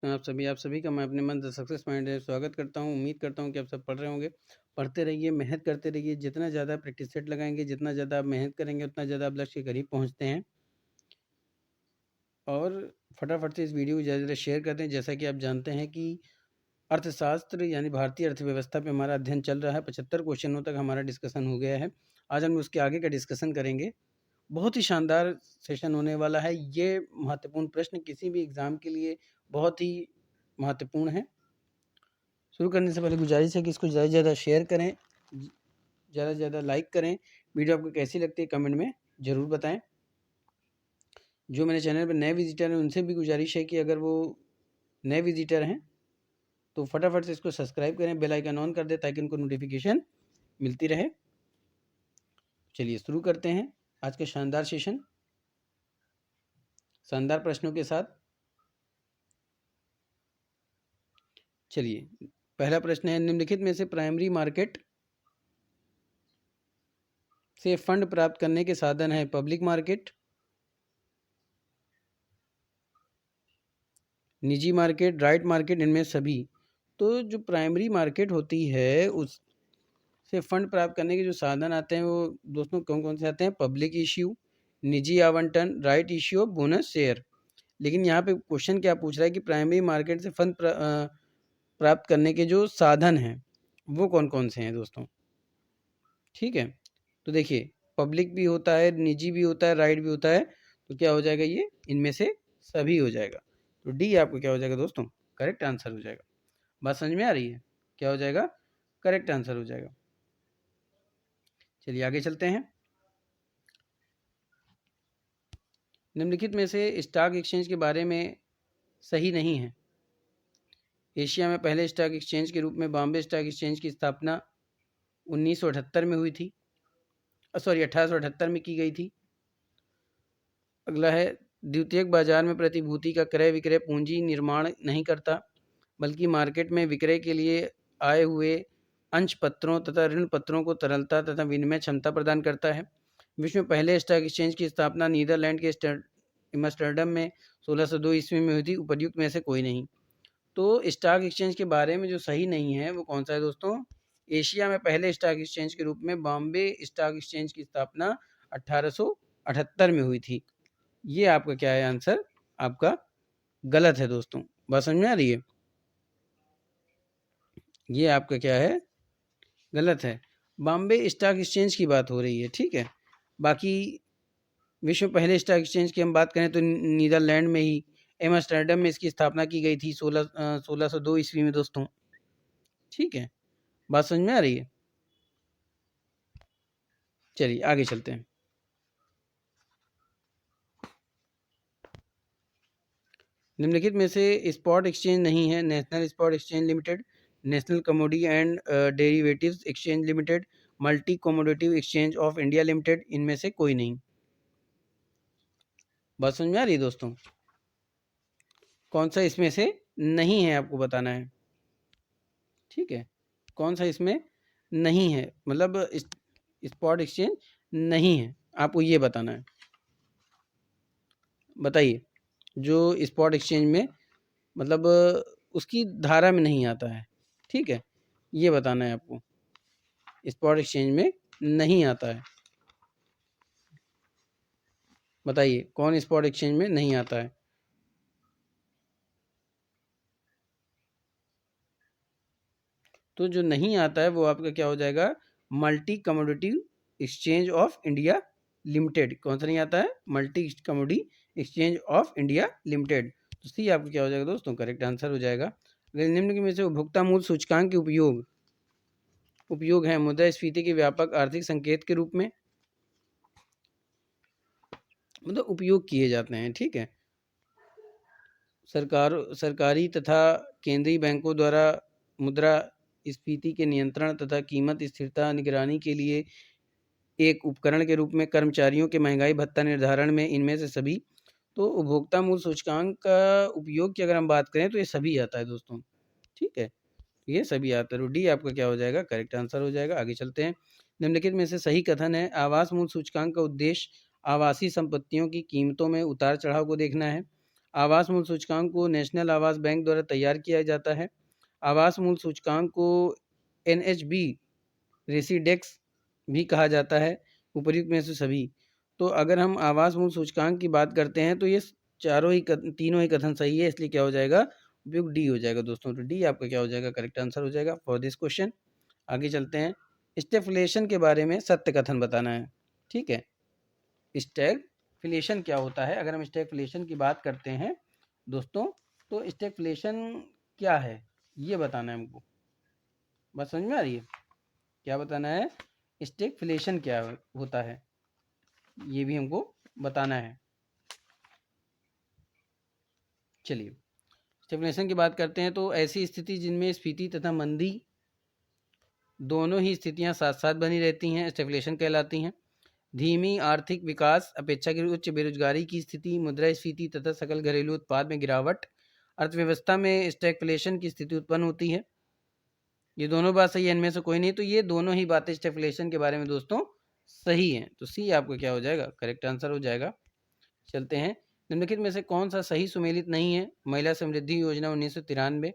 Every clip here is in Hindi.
आप सभी का मैं अपने मन से सक्सेस माइंड है स्वागत करता हूँ। उम्मीद करता हूँ कि आप सब पढ़ रहे होंगे। पढ़ते रहिए, मेहनत करते रहिए। जितना ज़्यादा प्रैक्टिस सेट लगाएँगे, जितना ज़्यादा आप मेहनत करेंगे, उतना ज़्यादा आप लक्ष्य के करीब पहुँचते हैं। और फटाफट से इस वीडियो को ज़्यादा से ज़्यादा शेयर कर दें। जैसा कि आप जानते हैं कि अर्थशास्त्र यानी भारतीय अर्थव्यवस्था पे हमारा अध्ययन चल रहा है। 75 क्वेश्चनों तक हमारा डिस्कशन हो गया है। आज हम उसके आगे का डिस्कशन करेंगे। बहुत ही शानदार सेशन होने वाला है। ये महत्वपूर्ण प्रश्न किसी भी एग्ज़ाम के लिए बहुत ही महत्वपूर्ण है। शुरू करने से पहले गुजारिश है कि इसको ज़्यादा से ज़्यादा शेयर करें, ज़्यादा से ज़्यादा लाइक करें। वीडियो आपको कैसी लगती है कमेंट में ज़रूर बताएं। जो मेरे चैनल पर नए विजिटर हैं उनसे भी गुजारिश है कि अगर वो नए विजिटर हैं तो फटाफट से इसको सब्सक्राइब करें, बेल आइकन ऑन कर दें ताकि उनको नोटिफिकेशन मिलती रहे। चलिए शुरू करते हैं आज का शानदार सेशन, शानदार प्रश्नों के साथ। चलिए पहला प्रश्न है, निम्नलिखित में से प्राइमरी मार्केट से फंड प्राप्त करने के साधन है पब्लिक मार्केट, निजी मार्केट, राइट मार्केट, इनमें सभी। तो जो प्राइमरी मार्केट होती है उस से फंड प्राप्त करने के जो साधन आते हैं वो दोस्तों कौन कौन से आते हैं? पब्लिक इश्यू, निजी आवंटन, राइट इश्यू और बोनस शेयर। लेकिन यहाँ पे क्वेश्चन क्या पूछ रहा है कि प्राइमरी मार्केट से फंड प्राप्त करने के जो साधन हैं वो कौन कौन से हैं दोस्तों? ठीक है, तो देखिए पब्लिक भी होता है, निजी भी होता है, राइट भी होता है। तो क्या हो जाएगा? ये इनमें से सभी हो जाएगा। तो डी आपको क्या हो जाएगा दोस्तों? करेक्ट आंसर हो जाएगा। बात समझ में आ रही है? क्या हो जाएगा? करेक्ट आंसर हो जाएगा। चलिए आगे चलते हैं। निम्नलिखित में से स्टॉक एक्सचेंज के बारे में सही नहीं है। एशिया में पहले स्टॉक एक्सचेंज के रूप में बॉम्बे स्टॉक एक्सचेंज की स्थापना 1978 में हुई थी, सॉरी 1878 में की गई थी। अगला है, द्वितीयक बाजार में प्रतिभूति का क्रय विक्रय पूंजी निर्माण नहीं करता, बल्कि मार्केट में विक्रय के लिए आए हुए अंश पत्रों तथा ऋण पत्रों को तरलता तथा विनिमय क्षमता प्रदान करता है। विश्व में पहले स्टॉक एक्सचेंज की स्थापना नीदरलैंड के एम्स्टर्डम में 1602 ईस्वी में हुई थी। उपर्युक्त में से कोई नहीं। तो स्टॉक एक्सचेंज के बारे में जो सही नहीं है वो कौन सा है दोस्तों? एशिया में पहले स्टॉक एक्सचेंज के रूप में बॉम्बे स्टॉक एक्सचेंज की स्थापना 1878 में हुई थी। ये आपका क्या है आंसर? आपका गलत है दोस्तों। बात समझ में आ रही है? ये आपका क्या है? गलत है। बॉम्बे स्टॉक एक्सचेंज की बात हो रही है, ठीक है। बाकी विश्व में पहले स्टॉक एक्सचेंज की हम बात करें तो नीदरलैंड में ही एम्स्टर्डम में इसकी स्थापना की गई थी 1602 ईस्वी में दोस्तों, ठीक है। बात समझ में आ रही है? चलिए आगे चलते हैं। निम्नलिखित में से स्पॉट एक्सचेंज नहीं है। National spot exchange limited, national commodity and derivatives exchange limited, multi commodity exchange of India limited, इनमें से कोई नहीं। बात समझ में आ रही है दोस्तों? कौन सा इसमें से नहीं है आपको बताना है, ठीक है। कौन सा इसमें नहीं है, मतलब स्पॉट एक्सचेंज नहीं है, आपको ये बताना है। बताइए, जो स्पॉट एक्सचेंज में मतलब उसकी धारा में नहीं आता है, ठीक है, ये बताना है आपको। स्पॉट एक्सचेंज में नहीं आता है, बताइए कौन स्पॉट एक्सचेंज में नहीं आता है? तो जो नहीं आता है वो आपका क्या हो जाएगा? Multi commodity exchange of India limited. कौन सा नहीं आता है? Multi commodity exchange of India limited. तो सी आपका क्या हो जाएगा दोस्तों? करेक्ट आंसर हो जाएगा। अगर निम्न में से उपभोक्ता मूल्य सूचकांक के उपयोग है मुद्रास्फीति के व्यापक आर्थिक संकेत के रूप में, मतलब उपयोग किए जाते हैं, ठीक है। सरकारी तथा केंद्रीय बैंकों द्वारा मुद्रास्फीति के नियंत्रण तथा कीमत स्थिरता निगरानी के लिए एक उपकरण के रूप में कर्मचारियों के महंगाई भत्ता निर्धारण में, इनमें से सभी। तो उपभोक्ता मूल्य सूचकांक का उपयोग की अगर हम बात करें तो ये सभी आता है दोस्तों, ठीक है। ये सभी आता है। तो डी आपका क्या हो जाएगा? करेक्ट आंसर हो जाएगा। आगे चलते हैं। निम्नलिखित में से सही कथन है, आवास मूल्य सूचकांक का उद्देश्य आवासीय संपत्तियों की कीमतों में उतार चढ़ाव को देखना है। आवास मूल्य सूचकांक को नेशनल आवास बैंक द्वारा तैयार किया जाता है। आवास मूल्य सूचकांक को NHB रेसिडेक्स भी कहा जाता है। उपर्युक्त में से सभी। तो अगर हम आवास मूल्य सूचकांक की बात करते हैं तो ये तीनों ही कथन सही है, इसलिए क्या हो जाएगा, उपयुक्त डी हो जाएगा दोस्तों। तो डी आपका क्या हो जाएगा, करेक्ट आंसर हो जाएगा फॉर दिस क्वेश्चन। आगे चलते हैं। स्टेगफ्लेशन के बारे में सत्य कथन बताना है। ठीक है, स्टेगफ्लेशन क्या होता है? अगर हम स्टेगफ्लेशन की बात करते हैं दोस्तों, तो स्टेगफ्लेशन क्या है ये बताना है हमको। बात समझ में आ रही है? क्या बताना है? स्टेगफ्लेशन क्या होता है ये भी हमको बताना है। चलिए, स्टेगफ्लेशन की बात करते हैं तो ऐसी स्थिति जिनमें स्फीति तथा मंदी दोनों ही स्थितियां साथ साथ बनी रहती हैं स्टेगफ्लेशन कहलाती हैं। धीमी आर्थिक विकास, अपेक्षाकृत उच्च बेरोजगारी की स्थिति, मुद्रास्फीति तथा सकल घरेलू उत्पाद में गिरावट, अर्थव्यवस्था में स्टैगफ्लेशन की स्थिति उत्पन्न होती है। ये दोनों बात सही है, इनमें से कोई नहीं। तो ये दोनों ही बातें स्टैगफ्लेशन के बारे में दोस्तों सही हैं। तो सी आपको क्या हो जाएगा, करेक्ट आंसर हो जाएगा। चलते हैं, निम्नलिखित में से कौन सा सही सुमेलित नहीं है? महिला समृद्धि योजना 1993,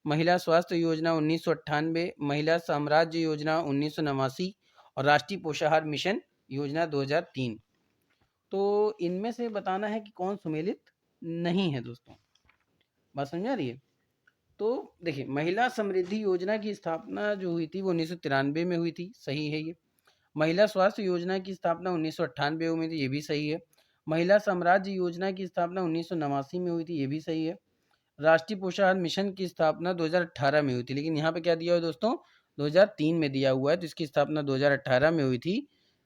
महिला स्वास्थ्य योजना 1998, महिला साम्राज्य योजना 1989 और राष्ट्रीय पोषाहार मिशन योजना 2003। तो इनमें से बताना है कि कौन सुमेलित नहीं है दोस्तों। बात समझ आ रही है? तो देखिए, महिला समृद्धि योजना की स्थापना जो हुई थी वो 1993 में हुई थी, सही है ये। महिला स्वास्थ्य योजना की स्थापना 1998 में हुई थी, ये भी सही है। महिला साम्राज्य योजना की स्थापना 1989 में हुई थी, ये भी सही है। राष्ट्रीय पोषाहार मिशन की स्थापना 2018 में हुई थी, लेकिन यहाँ पे क्या दिया हुआ है दोस्तों, 2003 में दिया हुआ है, तो इसकी स्थापना 2018 में हुई थी।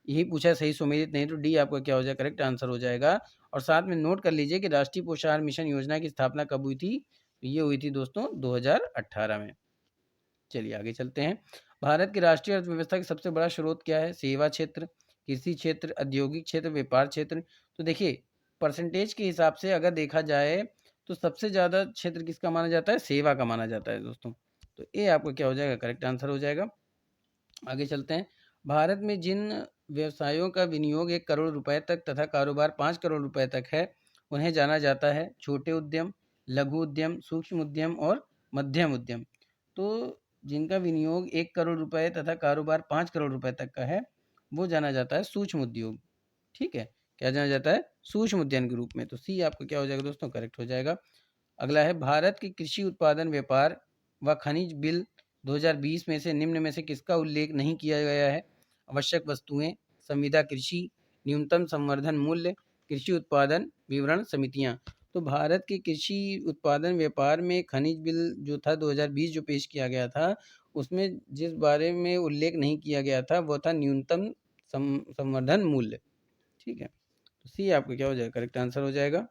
यही पूछा है, सही सुमेलित नहीं, तो डी आपका क्या हो जाएगा, करेक्ट आंसर हो जाएगा। और साथ में नोट कर लीजिए कि राष्ट्रीय पोषाहार मिशन योजना की स्थापना कब हुई थी? ये हुई थी दोस्तों 2018 में। चलिए आगे चलते हैं। भारत की राष्ट्रीय अर्थव्यवस्था का सबसे बड़ा स्रोत क्या है? सेवा क्षेत्र, कृषि क्षेत्र, औद्योगिक क्षेत्र, व्यापार क्षेत्र। तो देखिए, परसेंटेज के हिसाब से अगर देखा जाए तो सबसे ज़्यादा क्षेत्र किसका माना जाता है? सेवा का माना जाता है दोस्तों। तो ये आपका क्या हो जाएगा, करेक्ट आंसर हो जाएगा। आगे चलते हैं। भारत में जिन व्यवसायों का विनियोग 1 करोड़ रुपए तक तथा कारोबार 5 करोड़ रुपए तक है, उन्हें जाना जाता है छोटे उद्यम, लघु उद्यम, सूक्ष्म उद्यम और मध्यम उद्यम। तो जिनका विनियोग 1 करोड़ रुपए तथा कारोबार 5 करोड़ रुपए तक का है, वो जाना जाता है सूक्ष्म उद्योग। ठीक है, क्या जाना जाता है? सूक्ष्म उद्यम के रूप में। तो सी आपका क्या हो जाएगा दोस्तों, करेक्ट हो जाएगा। अगला है, भारत के कृषि उत्पादन व्यापार व खनिज बिल 2020 में से निम्न में से किसका उल्लेख नहीं किया गया है? आवश्यक वस्तुएं, संविदा कृषि, न्यूनतम संवर्धन मूल्य, कृषि उत्पादन विवरण समितियां। तो भारत के कृषि उत्पादन व्यापार में खनिज बिल जो था 2020 जो पेश किया गया था, उसमें जिस बारे में उल्लेख नहीं किया गया था वो था न्यूनतम संवर्धन मूल्य। ठीक है, तो सी आपका क्या हो जाएगा, करेक्ट आंसर हो जाएगा।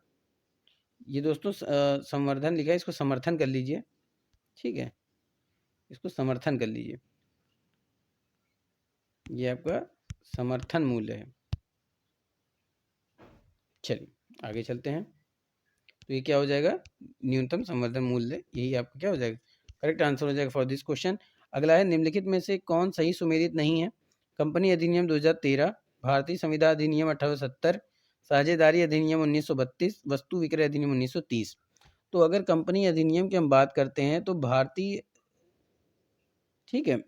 ये दोस्तों संवर्धन लिखा है, इसको समर्थन कर लीजिए। ठीक है, इसको समर्थन कर लीजिए, ये आपका समर्थन मूल्य है। चलिए आगे चलते हैं। तो ये क्या हो जाएगा, न्यूनतम संवर्धन मूल्य, यही आपका क्या हो जाएगा, करेक्ट आंसर हो जाएगा फॉर दिस क्वेश्चन। अगला है, निम्नलिखित में से कौन सही सुमेलित नहीं है? कंपनी अधिनियम 2013, भारतीय संविदा अधिनियम 1870, साझेदारी अधिनियम 1932, वस्तु विक्रय अधिनियम 1930। तो अगर कंपनी अधिनियम की हम बात करते हैं तो भारतीय, ठीक है,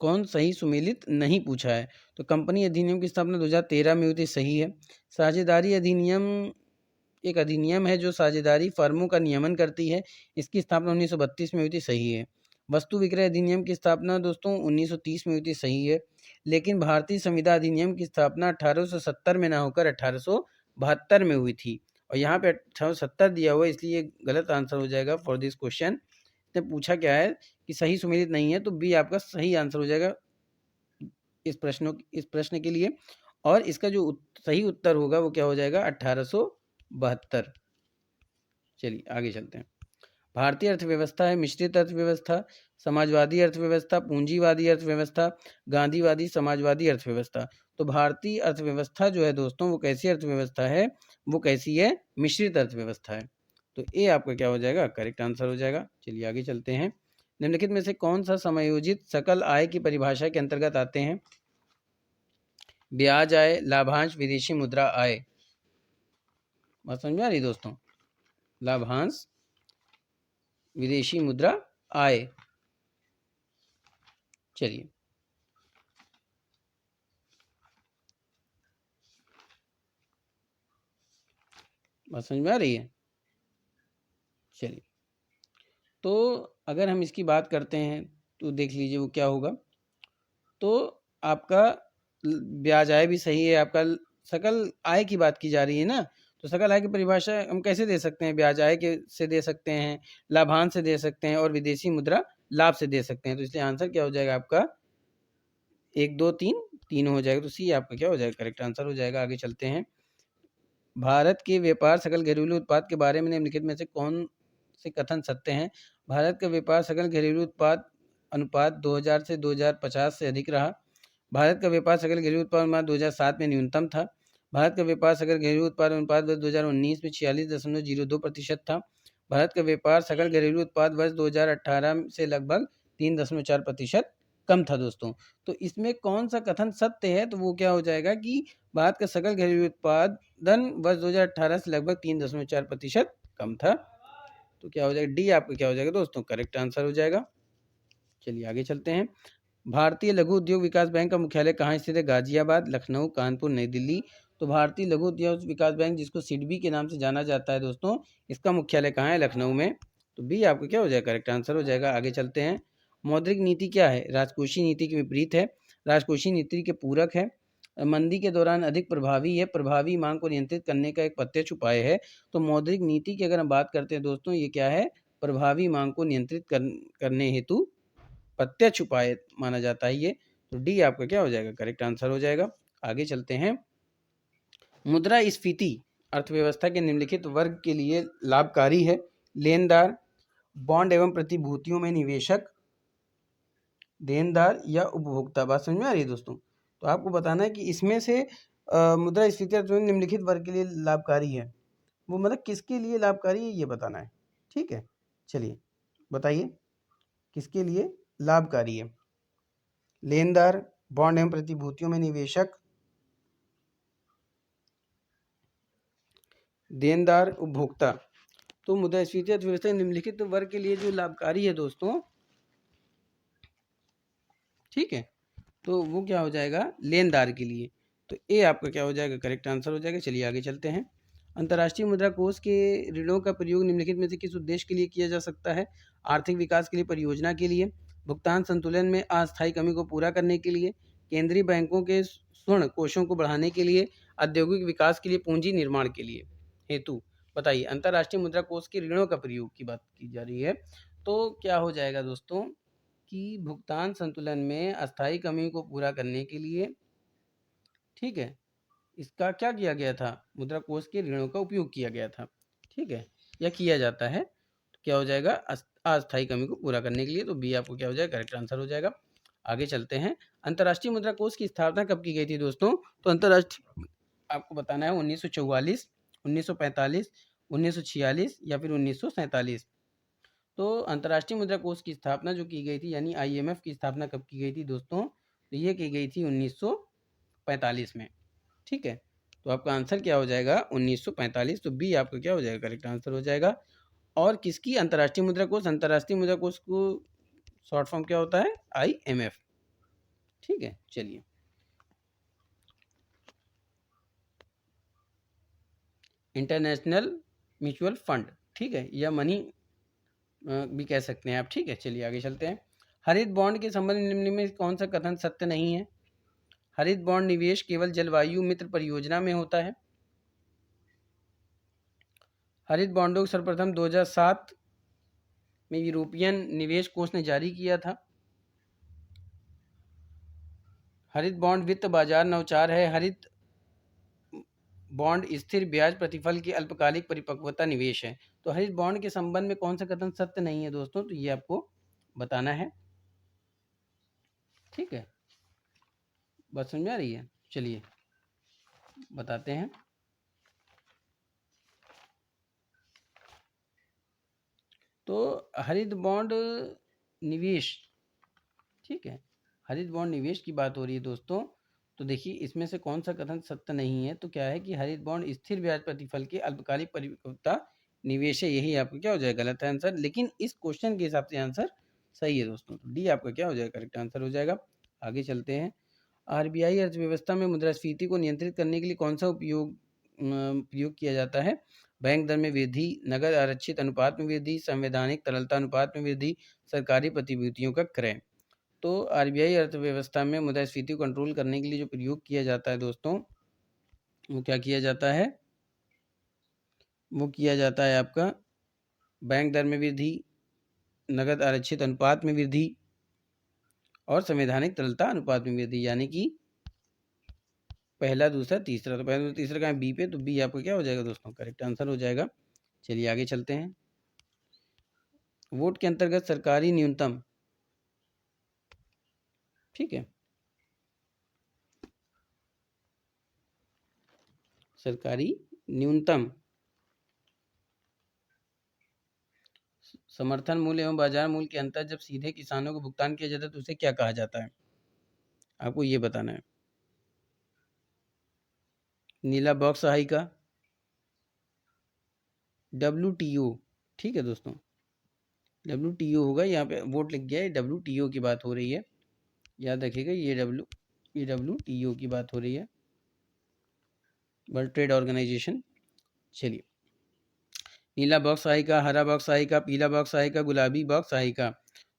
कौन सही सुमेलित नहीं पूछा है, तो कंपनी अधिनियम की स्थापना 2013 में हुई थी, सही है। साझेदारी अधिनियम एक अधिनियम है जो साझेदारी फर्मों का नियमन करती है, इसकी स्थापना 1932 में हुई थी, सही है। वस्तु विक्रय अधिनियम की स्थापना दोस्तों 1930 में हुई थी, सही है। लेकिन भारतीय संविदा अधिनियम की स्थापना 1870 में ना होकर 1872 में हुई थी, और यहाँ पे 1870 दिया हुआ है, इसलिए गलत आंसर हो जाएगा फॉर दिस क्वेश्चन। इसने पूछा क्या है कि सही सुमेलित नहीं है, तो बी आपका सही आंसर हो जाएगा इस प्रश्न के लिए। और इसका जो सही उत्तर होगा वो क्या हो जाएगा, 1872। चलिए आगे चलते हैं। भारतीय अर्थव्यवस्था है मिश्रित अर्थव्यवस्था, समाजवादी अर्थव्यवस्था, पूंजीवादी अर्थव्यवस्था, गांधीवादी समाजवादी अर्थव्यवस्था। तो भारतीय अर्थव्यवस्था जो है दोस्तों, वो कैसी अर्थव्यवस्था है, वो कैसी है, मिश्रित अर्थव्यवस्था है। तो ये आपका क्या हो जाएगा, करेक्ट आंसर हो जाएगा। चलिए आगे चलते हैं। निम्नलिखित में से कौन सा समायोजित सकल आय की परिभाषा के अंतर्गत आते हैं? ब्याज आय, लाभांश, विदेशी मुद्रा आय। बात समझ में आ रही दोस्तों? लाभांश, विदेशी मुद्रा आय। चलिए, बात समझ में आ रही है? चलिए, तो अगर हम इसकी बात करते हैं तो देख लीजिए वो क्या होगा। तो आपका ब्याज आय भी सही है, आपका सकल आय की बात की जा रही है ना, तो सकल आय की परिभाषा हम कैसे दे सकते हैं? ब्याज आय के से दे सकते हैं, लाभांश से दे सकते हैं और विदेशी मुद्रा लाभ से दे सकते हैं। तो इसलिए आंसर क्या हो जाएगा आपका? 1 2 3 3 हो जाएगा। तो सी आपका क्या हो जाएगा? करेक्ट आंसर हो जाएगा। आगे चलते हैं। भारत के व्यापार सकल घरेलू उत्पाद के बारे में निम्नलिखित में से कौन से कथन सत्य हैं? भारत का व्यापार सकल घरेलू उत्पाद अनुपात 2000 से 2050 से अधिक रहा। भारत का व्यापार सकल घरेलू उत्पाद अनुपात 2007 में न्यूनतम था। भारत का व्यापार सकल घरेलू उत्पाद अनुपात वर्ष 2019 में 46.02% था। भारत का व्यापार सकल घरेलू उत्पाद वर्ष 2018 से लगभग 3.4% कम था दोस्तों। तो इसमें कौन सा कथन सत्य है? तो वो क्या हो जाएगा कि भारत का सकल घरेलू उत्पादन वर्ष 2018 से लगभग 3.4% कम था। तो क्या हो जाएगा? डी आपका क्या हो जाएगा दोस्तों? करेक्ट आंसर हो जाएगा। चलिए आगे चलते हैं। भारतीय लघु उद्योग विकास बैंक का मुख्यालय कहाँ स्थित है? गाजियाबाद, लखनऊ, कानपुर, नई दिल्ली। तो भारतीय लघु उद्योग विकास बैंक, जिसको सिडबी के नाम से जाना जाता है दोस्तों, इसका मुख्यालय कहाँ है? लखनऊ में। तो बी आपका क्या हो जाएगा? करेक्ट आंसर हो जाएगा। आगे चलते हैं। मौद्रिक नीति क्या है? राजकोषीय नीति के विपरीत है, राजकोषीय नीति के पूरक है, मंदी के दौरान अधिक प्रभावी है, प्रभावी मांग को नियंत्रित करने का एक प्रत्यक्ष उपाय है। तो मौद्रिक नीति की अगर हम बात करते हैं दोस्तों, ये क्या है? प्रभावी मांग को नियंत्रित करने हेतु प्रत्यक्ष उपाय माना जाता है ये। तो डी आपका क्या हो जाएगा? करेक्ट आंसर हो जाएगा। आगे चलते हैं। मुद्रास्फीति अर्थव्यवस्था के निम्नलिखित वर्ग के लिए लाभकारी है? लेनदार, बॉन्ड एवं प्रतिभूतियों में निवेशक, देनदार या उपभोक्ता। बात समझ में आ रही है दोस्तों? तो आपको बताना है कि इसमें से मुद्रास्फीति अर्थव्यवस्था निम्नलिखित वर्ग के लिए लाभकारी है, वो मतलब किसके लिए लाभकारी है ये बताना है। ठीक है, चलिए बताइए किसके लिए लाभकारी है? लेनदार, बॉन्ड एवं प्रतिभूतियों में निवेशक, देनदार, उपभोक्ता। तो मुद्रास्फीति अर्थव्यवस्था निम्नलिखित वर्ग के लिए जो लाभकारी है दोस्तों, ठीक है, तो वो क्या हो जाएगा? लेनदार के लिए। तो ए आपका क्या हो जाएगा? करेक्ट आंसर हो जाएगा। चलिए आगे चलते हैं। अंतर्राष्ट्रीय मुद्रा कोष के ऋणों का प्रयोग निम्नलिखित में से किस उद्देश्य के लिए किया जा सकता है? आर्थिक विकास के लिए, परियोजना के लिए, भुगतान संतुलन में अस्थायी कमी को पूरा करने के लिए, केंद्रीय बैंकों के स्वर्ण कोषों को बढ़ाने के लिए, औद्योगिक विकास के लिए, पूंजी निर्माण के लिए हेतु। बताइए, अंतर्राष्ट्रीय मुद्रा कोष के ऋणों का प्रयोग की बात की जा रही है। तो क्या हो जाएगा दोस्तों कि भुगतान संतुलन में अस्थायी कमी को पूरा करने के लिए, ठीक है, इसका क्या किया गया था? मुद्रा कोष के ऋणों का उपयोग किया गया था। ठीक है, या किया जाता है। तो क्या हो जाएगा? अस्थायी कमी को पूरा करने के लिए। तो बी आपको क्या हो जाएगा? करेक्ट आंसर हो जाएगा। आगे चलते हैं। अंतर्राष्ट्रीय मुद्रा कोष की स्थापना कब की गई थी दोस्तों? तो अंतर्राष्ट्रीय आपको बताना है 1944, 1945, 1946 या फिर 1947। तो अंतर्राष्ट्रीय मुद्रा कोष की स्थापना जो की गई थी, यानी आईएमएफ की स्थापना कब की गई थी दोस्तों? तो ये की गई थी 1945 में। ठीक है, तो आपका आंसर क्या हो जाएगा? 1945। तो बी आपका क्या हो जाएगा? करेक्ट आंसर हो जाएगा। और किसकी? अंतर्राष्ट्रीय मुद्रा कोष। अंतर्राष्ट्रीय मुद्रा कोष को शॉर्ट फॉर्म क्या होता है? आईएमएफ। ठीक है, चलिए इंटरनेशनल म्यूचुअल फंड, ठीक है, या मनी भी कह सकते हैं आप। ठीक है, चलिए आगे चलते हैं। हरित बॉन्ड के संबंध में निम्न में कौन सा कथन सत्य नहीं है? हरित बॉन्ड निवेश केवल जलवायु मित्र परियोजना में होता है। हरित बॉन्डों को सर्वप्रथम 2007 में यूरोपियन निवेश कोष ने जारी किया था। हरित बॉन्ड वित्त बाजार नवाचार है। हरित बॉन्ड स्थिर ब्याज प्रतिफल की अल्पकालिक परिपक्वता निवेश है। तो हरित बॉन्ड के संबंध में कौन सा कथन सत्य नहीं है दोस्तों? तो ये आपको बताना है। ठीक है, बात समझ में आ रही है? चलिए बताते हैं। तो हरित बॉन्ड निवेश, ठीक है, हरित बॉन्ड निवेश की बात हो रही है दोस्तों। तो देखिए इसमें से कौन सा कथन सत्य नहीं है, तो क्या है कि हरित बॉन्ड स्थिर ब्याज प्रतिफल के अल्पकालिक परिपक्वता निवेश है, यही आपका क्या हो जाएगा गलत है आंसर। लेकिन इस क्वेश्चन के हिसाब से आंसर सही है दोस्तों, तो डी आपका क्या हो जाएगा करेक्ट आंसर हो जाएगा। आगे चलते हैं। आरबीआई अर्थव्यवस्था में मुद्रास्फीति को नियंत्रित करने के लिए कौन सा प्रयोग किया जाता है? बैंक दर में वृद्धि, नगद आरक्षित अनुपात में वृद्धि, संवैधानिक तरलता अनुपात में वृद्धि, सरकारी प्रतिभूतियों का क्रय। तो आरबीआई अर्थव्यवस्था में मुद्रास्फीति को कंट्रोल करने के लिए जो प्रयोग किया जाता है दोस्तों, वो क्या किया जाता है? वो किया जाता है आपका बैंक दर में वृद्धि, नगद आरक्षित अनुपात में वृद्धि और संवैधानिक तरलता अनुपात में वृद्धि, यानी कि पहला, दूसरा, तीसरा। तो पहला, दूसरा, तीसरा का है बी पे, तो बी आपका क्या हो जाएगा दोस्तों करेक्ट आंसर हो जाएगा। चलिए आगे चलते हैं। वोट के अंतर्गत सरकारी न्यूनतम, ठीक है, सरकारी न्यूनतम समर्थन मूल्य एवं बाजार मूल्य के अंतर जब सीधे किसानों को भुगतान किया जाता है तो उसे क्या कहा जाता है? आपको ये बताना है। नीला बॉक्स सहायिका, WTO, ठीक है दोस्तों, WTO होगा, यहाँ पे वोट लिख गया है, WTO की बात हो रही है, याद रखिएगा, ये WTO की बात हो रही है, वर्ल्ड ट्रेड ऑर्गेनाइजेशन। चलिए, नीला बॉक्स सहायिका, हरा बॉक्स सहायिका, पीला बॉक्स सहायिका, गुलाबी बॉक्स सहायिका।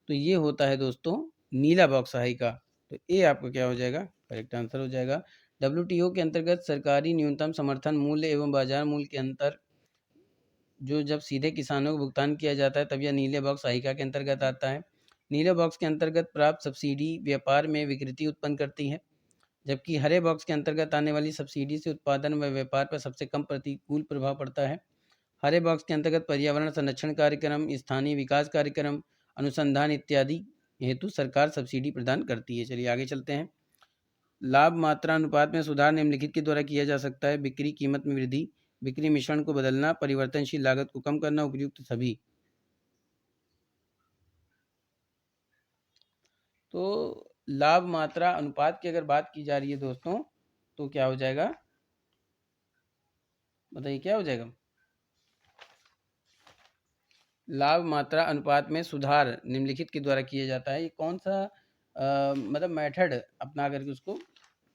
तो ये होता है दोस्तों नीला बॉक्स सहायिका, तो ये आपका क्या हो जाएगा करेक्ट आंसर हो जाएगा। WTO के अंतर्गत सरकारी न्यूनतम समर्थन मूल्य एवं बाजार मूल्य के अंतर जो जब सीधे किसानों को भुगतान किया जाता है तब यह नीले बॉक्स सहायिका के अंतर्गत आता है। नीले बॉक्स के अंतर्गत प्राप्त सब्सिडी व्यापार में विकृति उत्पन्न करती है, जबकि हरे बॉक्स के अंतर्गत आने वाली सब्सिडी से उत्पादन व व्यापार पर सबसे कम प्रतिकूल प्रभाव पड़ता है। हरे बॉक्स के अंतर्गत पर्यावरण संरक्षण कार्यक्रम, स्थानीय विकास कार्यक्रम, अनुसंधान इत्यादि हेतु सरकार सब्सिडी प्रदान करती है। चलिए आगे चलते हैं। लाभ मात्रा अनुपात में सुधार निम्नलिखित के द्वारा किया जा सकता है? बिक्री कीमत में वृद्धि, बिक्री मिश्रण को बदलना, परिवर्तनशील लागत को कम करना, उपयुक्त सभी। तो लाभ मात्रा अनुपात की अगर बात की जा रही है दोस्तों, तो क्या हो जाएगा बताइए, क्या हो जाएगा? लाभ मात्रा अनुपात में सुधार निम्नलिखित के द्वारा किया जाता है। ये कौन सा मतलब मेथड अपना करके उसको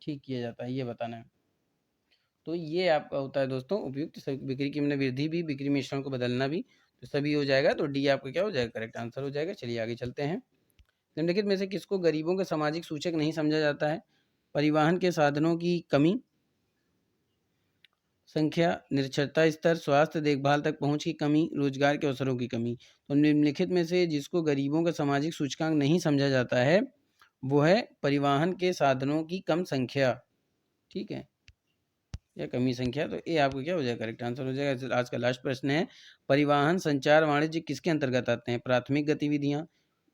ठीक किया जाता है, ये बताना है। तो ये आपका होता है दोस्तों उपयुक्त बिक्री की वृद्धि भी, बिक्री मिश्रण को बदलना भी, तो सभी हो जाएगा। तो डी आपका क्या हो जाएगा करेक्ट आंसर हो जाएगा। चलिए आगे चलते हैं। निम्नलिखित में से किसको गरीबों का सामाजिक सूचक नहीं समझा जाता है? परिवहन के साधनों की कमी, संख्या, निरक्षरता स्तर, स्वास्थ्य देखभाल तक पहुंच की कमी, रोजगार के अवसरों की कमी। तो निम्नलिखित में से जिसको गरीबों का सामाजिक सूचकांक नहीं समझा जाता है वो है परिवहन के साधनों की कम संख्या, ठीक है, या कमी संख्या। तो ये आपको क्या हो जाएगा करेक्ट आंसर हो जाएगा। आज का लास्ट प्रश्न है, परिवहन संचार वाणिज्य किसके अंतर्गत आते हैं? प्राथमिक गतिविधियां,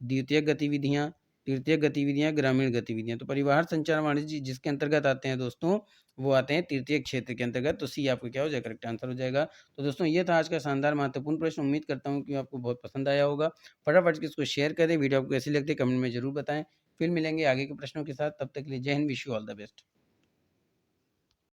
द्वितीयक गतिविधियां, तृतीयक गतिविधियां, ग्रामीण गतिविधियां। तो परिवहन संचार वाणिज्य जिसके अंतर्गत आते हैं दोस्तों, वो आते हैं तृतीय क्षेत्र के अंतर्गत। तो सी आपको क्या हो जाएगा करेक्ट आंसर हो जाएगा। तो दोस्तों ये था आज का शानदार महत्वपूर्ण प्रश्न। उम्मीद करता हूँ कि आपको बहुत पसंद आया होगा। फटाफट से इसको शेयर करें, वीडियो आपको कैसी लगती है कमेंट में जरूर बताएं। फिर मिलेंगे आगे के प्रश्नों के साथ, तब तक के लिए जय Hind, wish you all the best.